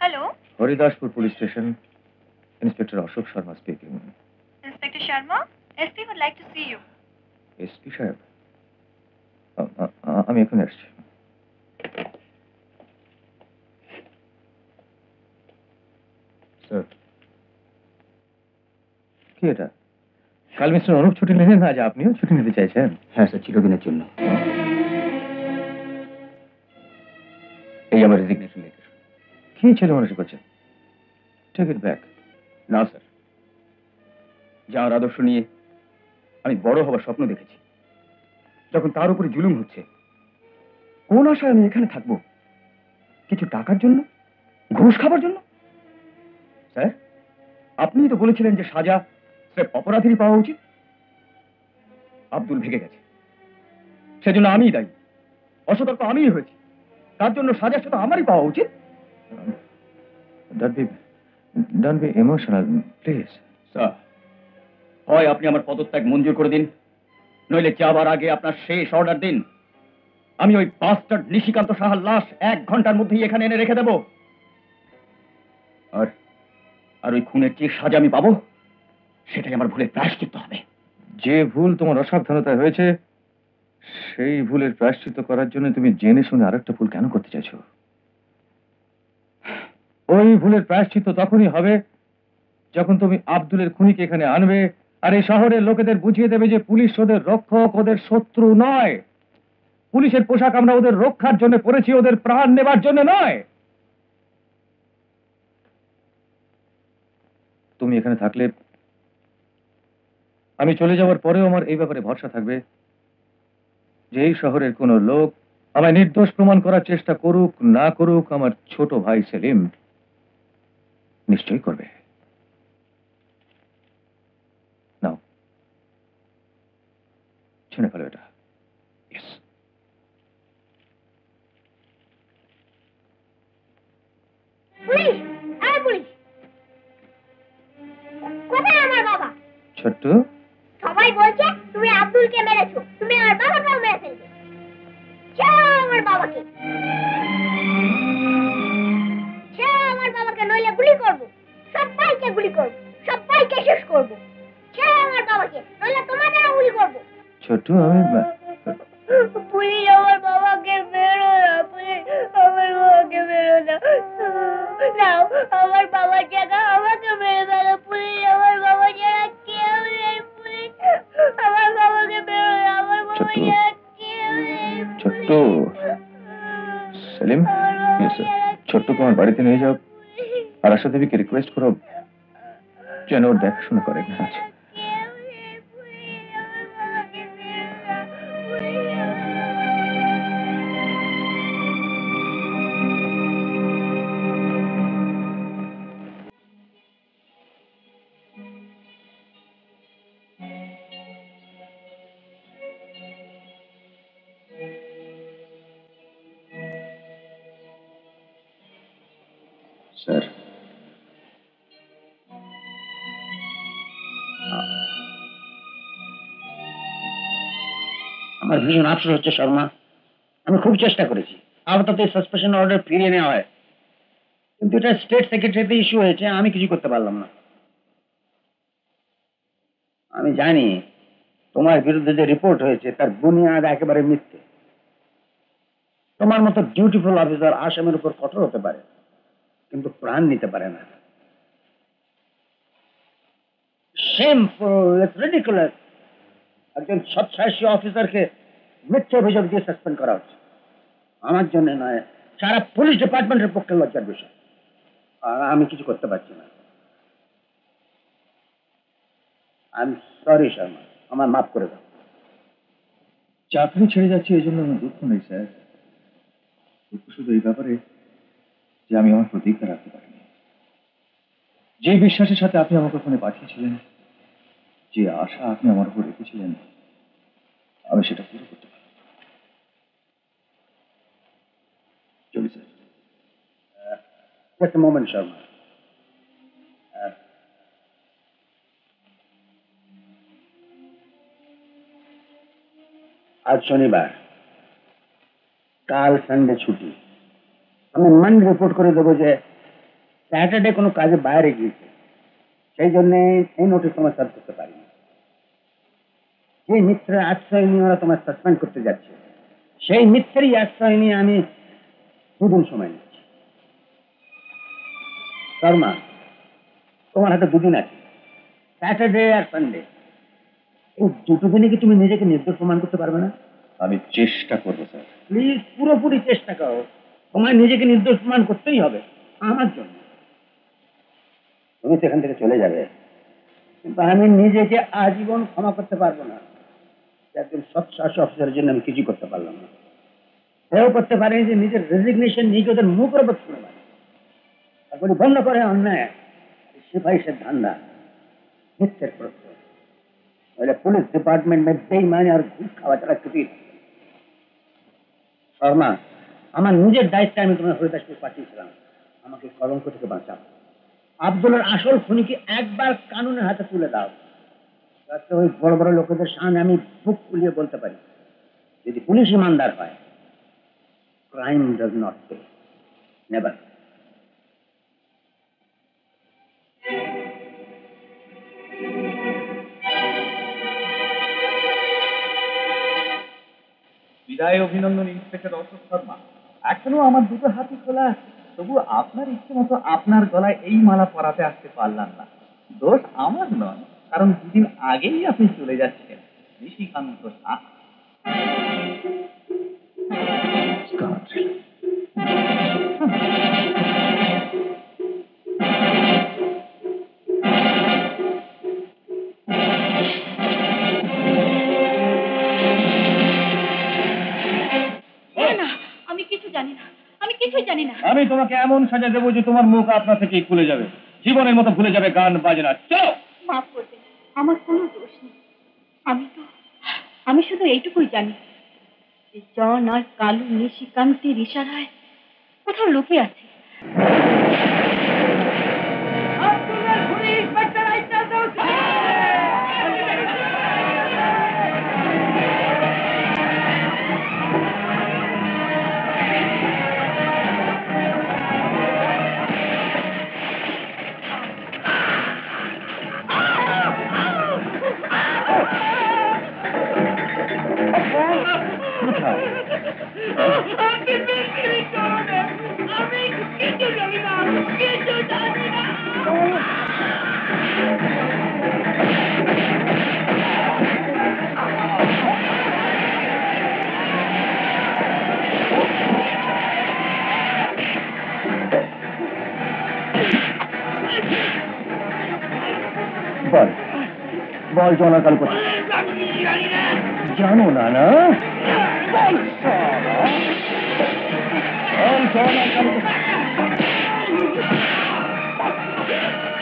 Hello? Haridashpur Police Station. Inspector Ashok Sharma speaking. Inspector Sharma, SP would like to see you. SP সাহেব আমি এখন আসছি sir কি এটা কাল মিস্টার অনুপ ছুটি নিলেন আজ আপনিও ছুটি নিতে চাইছেন হ্যাঁ স্যার চিরদিনের জন্য এই আমার রেজিগনেশন লেটার কি ছেলে মানুষ করছেন টেক ইট ব্যাক না স্যার যার আদর্শ নিয়ে আমি বড় হবার স্বপ্ন দেখেছি যখন তার উপরে জুলুম হচ্ছে কোন আশায় আমি এখানে থাকবো কিছু টাকার জন্য ঘুষ খাবার জন্য স্যার আপনিই তো বলেছিলেন যে সাজা স্রেফ অপরাধীরই পাওয়া উচিত আব্দুল ভেগে গেছে সেজন্য আমিই দায়ী অসতর্ক আমিই হয়েছি তার জন্য সাজা শুধু আমারই পাওয়া উচিত don't be emotional please sir হয় আপনি আমার পদত্যাগ মঞ্জুর করে দিন নইলে যাবার আগে আপনার শেষ অর্ডার দিন আমি ওই বাস্টার্ড নিশিকান্ত সাহার লাশ 1 ঘন্টার মধ্যেই এখানে এনে রেখে দেব আর আর ওই খুনের যে সাজা আমি পাবো সেটাই আমার ভুলের প্রায়শ্চিত্ত হবে যে ভুল তোমার অসাবধানতায় হয়েছে সেই ভুলের প্রায়শ্চিত্ত করার জন্য তুমি জেনে শুনে আরেকটা ভুল কেন করতে চাইছো ওই ভুলের প্রায়শ্চিত্ত তখনই হবে যখন তুমি আব্দুলের খুনিকে এখানে আনবে আর এই শহরের লোকেদের বুঝিয়ে দেবে যে পুলিশ ওদের রক্ষক ওদের শত্রু নয় পুলিশের পোশাক আমরা ওদের রক্ষার জন্য পরেছি ওদের প্রাণ নেবার জন্য নয় তুমি এখানে থাকলে আমি চলে যাওয়ার পরেও আমার এই ব্যাপারে ভরসা থাকবে যে এই শহরের কোন লোক আমায় নির্দোষ প্রমাণ করার চেষ্টা করুক না করুক আমার ছোট ভাই সেলিম নিশ্চয়ই করবে নাও শুনে ফেলো এটা ছোট্ট সবাই বলছে তুমি আব্দুলকে মেরেছো তুমি আমার বাবাকেও মেরে ফেলবে ছেড়ো আমার বাবাকে নইলে গুলি করবো সবাইকে গুলি করবো সবাইকে শেষ করবো ছেড়ো আমার বাবাকে নইলে তোমাদেরও গুলি করবো ছোট্ট আমি পুলিশ আমার বাবাকে মেরো না পুলিশ আমার বাবাকে মেরো না নাও আমার বাবার জায়গা আমাকে মেরে ফেলো পুলিশ আমার বাবা ছাড়া কেউ নেই পুলিশ আমার বাবাকে মেরো না আমার বাবা ছাড়া কেউ নেই ছোট্ট সেলিম ছোট্ট তোমার বাড়িতে নিয়ে যাও আর আশা দেবীকে রিকোয়েস্ট করো যেন ওর দেখাশোনা করে না আছে স্যার আমার ভীষণ আফসোস হচ্ছে শর্মা আমি খুব চেষ্টা করেছি আপাতত সাসপেনশন অর্ডার ফিরিয়ে নেওয়া হয় কিন্তু এটা স্টেট সেক্রেটারিতে ইস্যু হয়েছে আমি কিছু করতে পারলাম না আমি জানি তোমার বিরুদ্ধে যে রিপোর্ট হয়েছে তার বুনিয়াদ একেবারে মিথ্যে তোমার মতো ডিউটিফুল অফিসার আসামের উপর কঠোর হতে পারে কিন্তু প্রাণ নিতে পারে না Shameful, it's ridiculous. একজন সৎসাহসী অফিসারকে মিথ্যে অভিযোগ দিয়ে সাসপেন্ড করা হচ্ছে আমার জন্য নয় সারা পুলিশ ডিপার্টমেন্টের পক্ষে লজ্জার বিষয় আর আমি কিছু করতে পারছি না আই এম সরি শর্মা আমার মাফ করে দাও চাকরি ছেড়ে যাচ্ছি এই জন্য আমার দুঃখ নেই স্যার দুঃখ শুধু এই ব্যাপারে যে আমি আমার প্রতিজ্ঞা রাখতে পারিনি যে বিশ্বাসের সাথে আপনি আমাকে ওখানে পাঠিয়েছিলেন যে আশা আপনি আমার উপর রেখেছিলেন আমি সেটা পুরো করতে পারি চলি sir Just a moment, Sharma. आज शनिवार काल संडे छुट्टी हमें मंडे रिपोर्ट করে দেব যে স্যাটারডে কোনো কাজে বাইরে গিয়েছে, সেই জন্য এই নোটিশ তোমার সার্ভ করতে পারিনি। যে মিথ্যের আশ্রয় নিয়ে ওরা তোমার সাসপেন্ড করতে যাচ্ছে, সেই মিথ্যেরই আশ্রয় নিয়ে আমি 2 দিন সময় নিচ্ছি। শর্মা, তোমার হাতে 2 দিন আছে, স্যাটারডে আর সানডে। এই 2 দিনে কি তুমি নিজেকে নির্দোষ প্রমাণ করতে পারবে না? আমি চেষ্টা করবো স্যার। প্লিজ পুরোপুরি চেষ্টা করো, তোমার নিজেকে নির্দোষ প্রমাণ করতেই হবে আমার জন্য। তুমি সেখান থেকে চলে যাবে, কিন্তু আমি নিজেকে আজীবন ক্ষমা করতে পারবো না। একজন সৎসাহসী অফিসারের জন্য আমি কিছু করতে পারলাম না। সেও করতে পারে যে নিজের রেজিগনেশন নিজে ওদের মুখের উপর শুনে পারে, তারপরে বন্ধ করে অন্যায় সিপাহীদের ধান্দা, মিথ্যের প্রশ্রয়। পুলিশ ডিপার্টমেন্ট में বেইমানি আর ঘুষ খাওয়া ছাড়া ছুটি। শর্মা, আমার নিজের দায়িত্বে আমি তোমার হরিদাসপুর পাঠিয়েছিলাম, আমাকে কলঙ্ক থেকে বাঁচাও। আব্দুলের আসল খুনিকে একবার কানুনের হাতে তুলে দাও, যাতে ওই বড় বড় লোকেদের সামনে আমি বুক খুলিয়ে বলতে পারি, যদি পুলিশ ইমানদার হয়, crime does not pay, never. বিদায় অভিনন্দন ইন্সপেক্টর অশোক শর্মা। এখনো আমার 2টো হাতই খোলা আছে, তবু আপনার ইচ্ছে মতো আপনার গলায় এই মালা পরাতে আসতে পারলাম না। দোষ আমার নয়, কারণ 2 দিন আগেই আপনি চলে যাচ্ছেন। নিশিকান্ত সাহা। না, আমি কিছু জানি না, আমি কিছুই জানি না। আমি তোমাকে এমন সাজা দেবো যে তোমার মুখ আপনা থেকেই খুলে যাবে, জীবনের মতো ভুলে যাবে গান বাজনা। চলো। মাফ করবেন, আমার কোনো দোষ নেই। আমি শুধু এইটুকুই জানি যে জন আর কালু নিশিকান্তের ইশারায় কোথাও লুকিয়ে আছে। বল বল, জনা কাল কোথায়? জানো না না? বল শালা। বল জনা কাল কোথায়?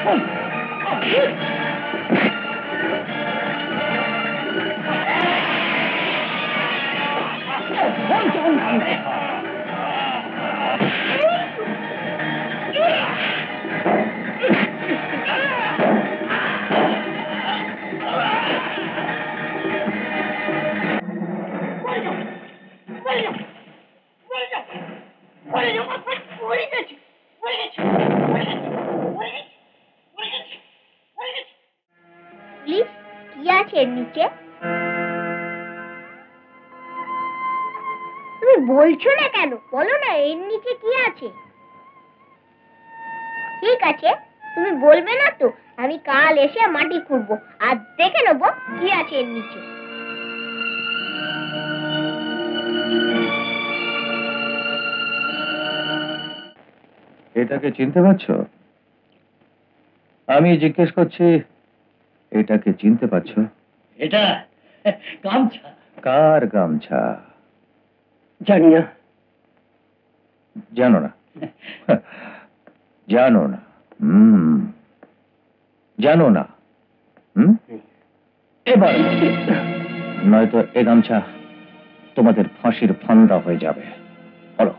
বল। বল জনা কাল কোথায়? প্লিজ, কি আছে এর নিচে? তুমি বলছো না কেন? বলো না এর নিচে কি আছে। ঠিক আছে, তুমি বলবে না তো আমি কাল এসে মাটি খুঁড়বো আর দেখে নেবো কি আছে এর নিচে। এটাকে চিনতে পারছো? আমি জিজ্ঞেস করছি, এটাকে চিনতে পারছো? এটা গামছা। কার গামছা? জানি না। জানো না? জানো না? জানো না? এবার নয়তো এ গামছা তোমাদের ফাঁসির ফান্দা হয়ে যাবে। বলো,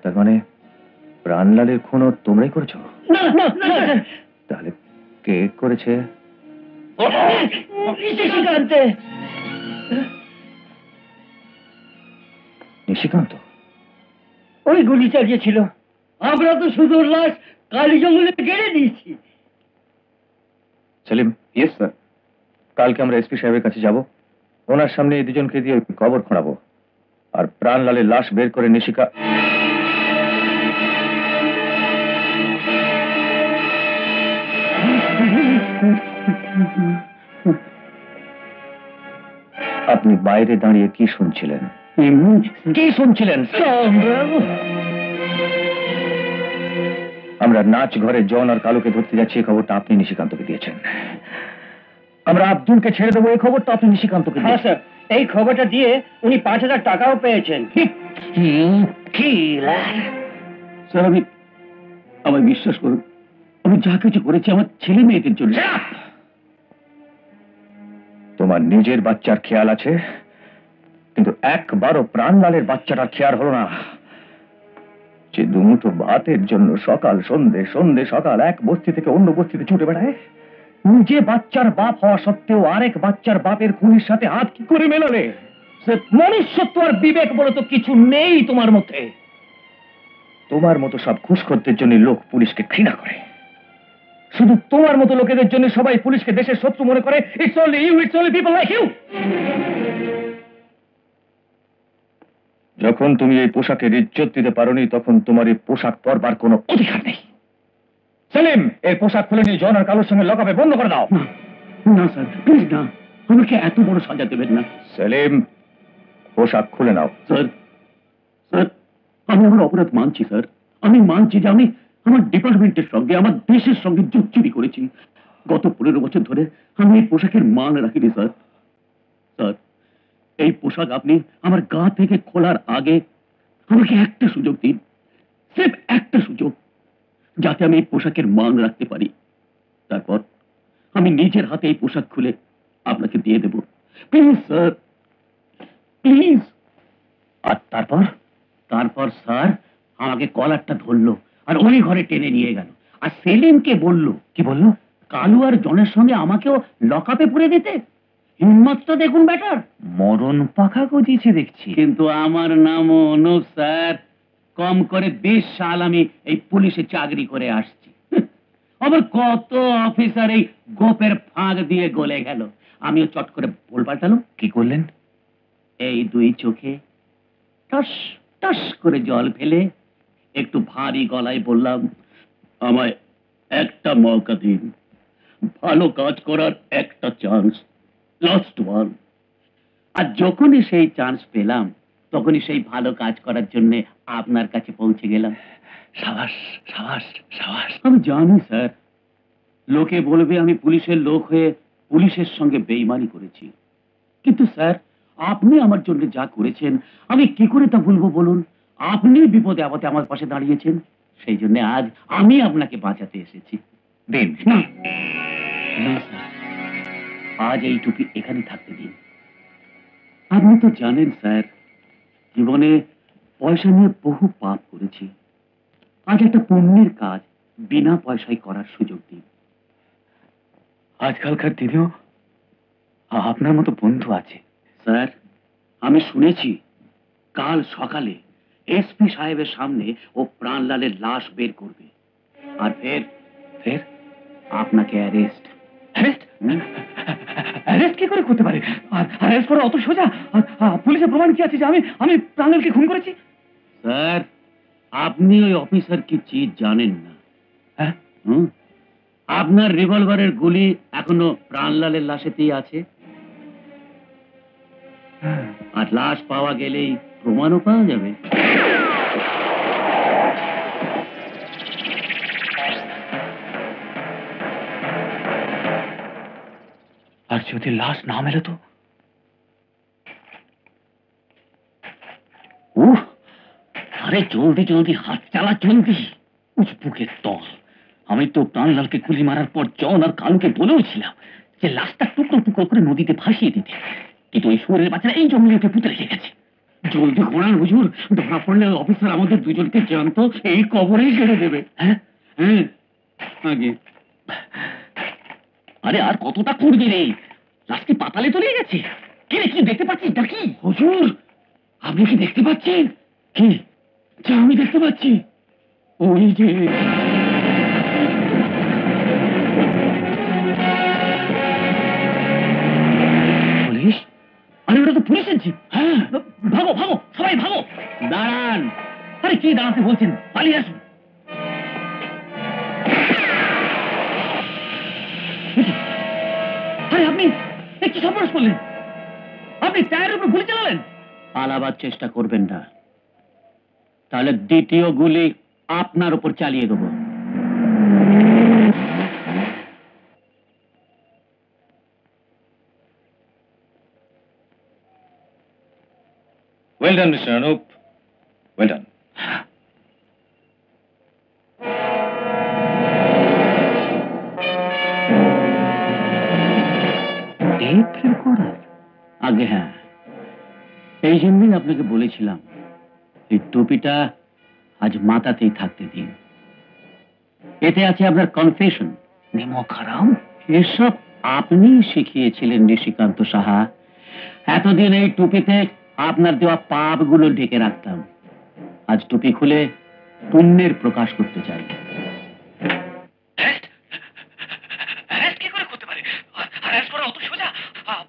তার মানে প্রাণলালের খুনও তোমরাই করেছো? তাহলে কে করেছে? নিশিকান্ত? ওই গুলি চালিয়েছিল। আমরা তো শুধু ওর লাশ কালী জঙ্গলে গেড়ে দিয়েছি। সেলিম, ইয়েস স্যার, কালকে আমরা এসপি সাহেবের কাছে যাব, ওনার সামনে এই দুজনকে দিয়ে কবর খোঁড়াবো, আর প্রাণলালের লাশ বের করে নিশিকা আপনি বাইরে দাঁড়িয়ে কি শুনছিলেন? কি শুনছিলেন? আমরা নাচ ঘরে জন আর কালুকে ধরতে যাচ্ছি, এই খবরটা আপনি নিশিকান্তকে দিয়েছেন। আমরা আব্দুলকে ছেড়ে দেবো, এই খবরটা আপনি নিশিকান্তকে হ্যাঁ দিয়েছেন। স্যার, এই খবরটা দিয়ে উনি 5,000 টাকাও পেয়েছেন। স্যার, আমায় বিশ্বাস করুন, আমি যা কিছু করেছি আমার ছেলে মেয়েদের জন্য। তোমার নিজের বাচ্চার খেয়াল আছে, কিন্তু একবারও প্রাণলালের বাচ্চাটার খেয়াল হলো না, যে দুমুঠো ভাতের জন্য সকাল সন্ধে সন্ধে সকাল এক বস্তি থেকে অন্য বস্তিতে ছুটে বেড়ায়। নিজে বাচ্চার বাপ হওয়া সত্ত্বেও আরেক বাচ্চার বাপের খুনির সাথে হাত কি করে মেলালে? মনুষ্যত্ব আর বিবেক বলে তো কিছু নেই তোমার মধ্যে। তোমার মতো সব ঘুষখোরদের জন্য লোক পুলিশকে ঘৃণা করে, শুধু তোমার মতো লোকেদের জন্য সবাই পুলিশকে দেশের শত্রু মনে করে। It's only you, it's only people like you. যখন তুমি এই পোশাকের ইজ্জত দিতে পারোনি, তখন তোমার এই পোশাক পরবার কোনো অধিকার নেই। সেলিম, এই পোশাক খুলে নিয়ে জন আর কালোর সঙ্গে লকআপে বন্ধ করে দাও। না স্যার, প্লিজ না, আমাকে এত বড় সাজা দেবেন না। সেলিম, পোশাক খুলে নাও। স্যার, স্যার, আমি আমার অপরাধ মানছি স্যার, আমি মানছি যে আমি আমার ডিপার্টমেন্টের সঙ্গে, আমার দেশের সঙ্গে জুচ্চুরি করেছি। গত 15 বছর ধরে আমি এই পোশাকের মান রাখিনি স্যার। স্যার, এই পোশাক আপনি আমার গা থেকে খোলার আগে আমাকে একটা সুযোগ দিন, সির্ফ একটা সুযোগ, যাতে আমি এই পোশাকের মান রাখতে পারি। তারপর আমি নিজের হাতে এই পোশাক খুলে আপনাকে দিয়ে দেব। Please sir, please. আর তারপর? তারপর স্যার আমাকে কলারটা ধরলো আর ওই ঘরে টেনে নিয়ে গেল, আর সেলিমকে বলল। কি বললো? কালু আর জনের সঙ্গে আমাকেও লকআপে পুরে দিতে। হিম্মতটা দেখুন ব্যাটার, মরণ পাখা গজিয়েছে দেখছি। কিন্তু আমার নামও অনুপ স্যার, কম করে 20 সাল আমি এই পুলিশে চাকরি করে আসছি। আবার কত অফিসার এই গোপের ফাঁক দিয়ে গলে গেল, আমিও চট করে ভুল পাল্টালাম। কি করলেন? এই 2 চোখে টস টস করে জল ফেলে একটু ভারী গলায় বললাম, আমায় একটা মৌকা দিন, ভালো কাজ করার একটা চান্স, লাস্ট ওয়ান। আর যখনই সেই চান্স পেলাম, তখনই সেই ভালো কাজ করার জন্য আপনার কাছে পৌঁছে গেলাম। সাবাস, সাবাস, সাবাস। আমি জানি স্যার, লোকে বলবে আমি পুলিশের লোক হয়ে পুলিশের সঙ্গে বেইমানি করেছি, কিন্তু স্যার আপনি আমার জন্য যা করেছেন আমি কি করে তা ভুলবো বলুন? আপনি বিপদে আপদে আমার পাশে দাঁড়িয়েছেন, সেই জন্য আজ আমি আপনাকে বাঁচাতে এসেছি। দিন না, না স্যার, আজ এই টুপি এখানে থাকতে দিন। আপনি তো জানেন স্যার, জীবনে পয়সা নিয়ে বহু পাপ করেছি, আজ একটা পুণ্যের কাজ বিনা পয়সায় করার সুযোগ দিন। আজকালকার দিনেও আপনার মতো বন্ধু আছে। স্যার, আমি শুনেছি কাল সকালে এসপি সাহেবের সামনে ও প্রাণলালের লাশ বের করবে, আর ফের ফের আপনাকে অ্যারেস্ট। অ্যারেস্ট? অ্যারেস্ট কি করে করতে পারে? অ্যারেস্ট করা অত সোজা? পুলিশের প্রমাণ কি আছে যে আমি প্রাণলালকে খুন করেছি? স্যার, আপনি ওই অফিসার কি চিজ জানেন না? হ্যাঁ, আপনার রিভলভারের গুলি এখনো প্রাণলালের লাশেতেই আছে, আর লাশ পাওয়া গেলেই প্রমাণও পাওয়া যাবে। আর যদি লাশ না মেলে তো? আরে জলদি জলদি হাত চালা, জলদি। বুকের তল, আমি তো প্রাণলালকে গুলি মারার পর জন আর কালুকে বলেওছিলাম যে লাশটা টুকরো টুকরো করে নদীতে ভাসিয়ে দিতে, কিন্তু ওই শুয়োরের বাচ্চারা এই জঙ্গলে উঠে পুঁতে রেখে গেছে। জলদি ঘোরান হুজুর, ধরা পড়লে অফিসার আমাদের দুজনকে জানত এই কবরেই ছেড়ে দেবে। হ্যাঁ হ্যাঁ, আগে। আরে আর কতটা করবি রে? লাশ কি পাতালে চলে গেছে? কি রে, কি দেখতে পাচ্ছিস নাকি? হুজুর, আপনি কি দেখতে পাচ্ছেন? কি যা আমি দেখতে পাচ্ছি, ওই যে পুলিশ। আরে ওটা তো পুলিশের জিপ। হ্যাঁ, ভাগো ভাগো, সবাই ভাগো। দাঁড়ান। আরে কি দাঁড়াতে বলছেন, পালিয়ে আসুন। আরে আপনি কি সর্বনাশ করলেন? আপনি টায়ারের উপর গুলি চালালেন। পালাবার চেষ্টা করবেন না, তাহলে দ্বিতীয় গুলি আপনার উপর চালিয়ে দেবো। Well done mister Anup, well done. আগে হ্যাঁ, এই জন্যই আপনাকে বলেছিলাম এই টুপিটা আজ মাথাতেই থাকতে দিন। এতে আছে আপনার কনফেশন। নিমক হারাম এসব আপনি শিখিয়েছিলেন নিশিকান্ত সাহা। এতদিন এই টুপিতে আপনার দেওয়া পাপগুলো ঢেকে রাখতাম, আজ টুপি খুলে পুণ্যের প্রকাশ করতে চাই। কি করে করতে পারে? অ্যারেস্ট করা অত সোজা?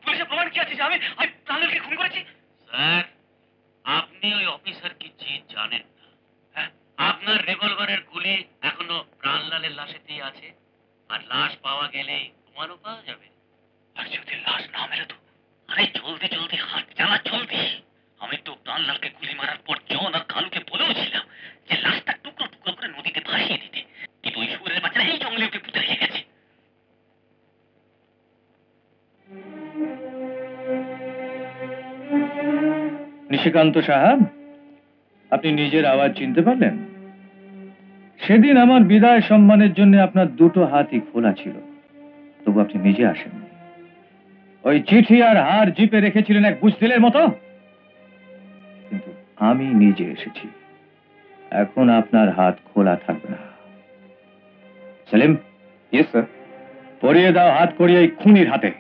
পুলিশের প্রমাণ কি আছে যে আমি প্রাণলালকে খুন করেছি? স্যার, আপনি ওই অফিসার কি চিজ জানেন না? আপনার রিভলভারের গুলি এখনো প্রাণলালের লাশেতেই আছে, আর লাশ পাওয়া গেলেই তোমারও পাওয়া যাবে। আর যদি লাশ না মেলে তো? আরে জলদি জলদি হাত চালা, জলদি। আমি তো প্রাণলালকে গুলি মারার পর জন আর কালুকে বলেও ছিলাম যে লাশটা টুকরো টুকরো করে নদীতে ভাসিয়ে দিতে, কিন্তু ওই সুরের বাচ্চারা এই জঙ্গলে ওকে পুঁতে রেখে গেছে। নিশিকান্ত সাহাব, আপনি নিজের আওয়াজ চিনতে পারলেন? সেদিন আমার বিদায় সম্মানের জন্য আপনার দুটো হাতই খোলা ছিল, তবু আপনি নিজে আসেননি। ওই চিঠি আর হার জিপে রেখেছিলেন এক বুঝদিলের মতো, কিন্তু আমি নিজে এসেছি। এখন আপনার হাত খোলা থাকবে না। সেলিম। Yes sir. পরিয়ে দাও হাত করিয়ে এই খুনির হাতে।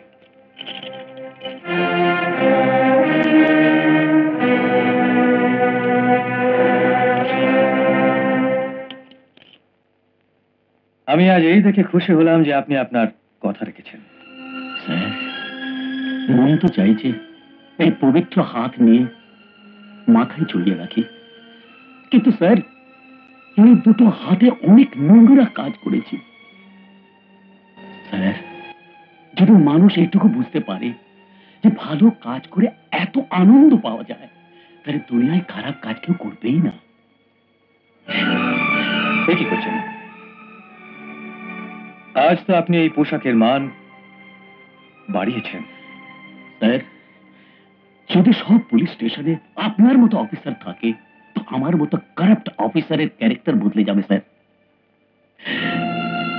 আমি আজ এই দেখে খুশি হলাম যে আপনি আপনার কথা রেখেছেন। স্যার, মন তো চাইছে এই পবিত্র হাত নিয়ে মাথায় চড়িয়ে রাখি, কিন্তু স্যার এই দুটো হাতে অনেক নোংরা কাজ করেছি। স্যার, যদি মানুষ এইটুকু বুঝতে পারে যে ভালো কাজ করে এত আনন্দ পাওয়া যায়, তাহলে দুনিয়ায় খারাপ কাজ কেউ করবেই না। কি করছেন? আজ তো আপনি এই পোশাকের মান বাড়িয়েছেন। স্যার, যদি সব পুলিশ স্টেশনে আপনার মতো অফিসার থাকে, তো আমার মতো কারাপ্ট অফিসারের ক্যারেক্টার বদলে যাবে স্যার।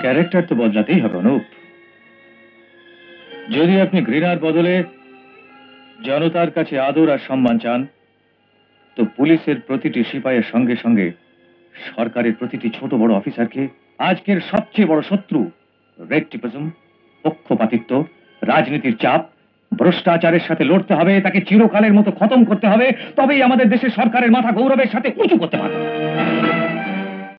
ক্যারেক্টার তো বদলাতেই হবে অনুপ। যদি আপনি ঘৃণার বদলে জনতার কাছে আদর আর সম্মান চান, তো পুলিশের প্রতিটি সিপাহের সঙ্গে সঙ্গে সরকারের প্রতিটি ছোট বড় অফিসারকে আজকের সবচেয়ে বড় শত্রু রেডটিপিজম, পক্ষপাতিত্ব, রাজনীতির চাপ, ভ্রষ্টাচারের সাথে লড়তে হবে, তাকে চিরকালের মতো খতম করতে হবে, তবেই আমাদের দেশের সরকারের মাথা গৌরবের সাথে উঁচু করতে পারবে।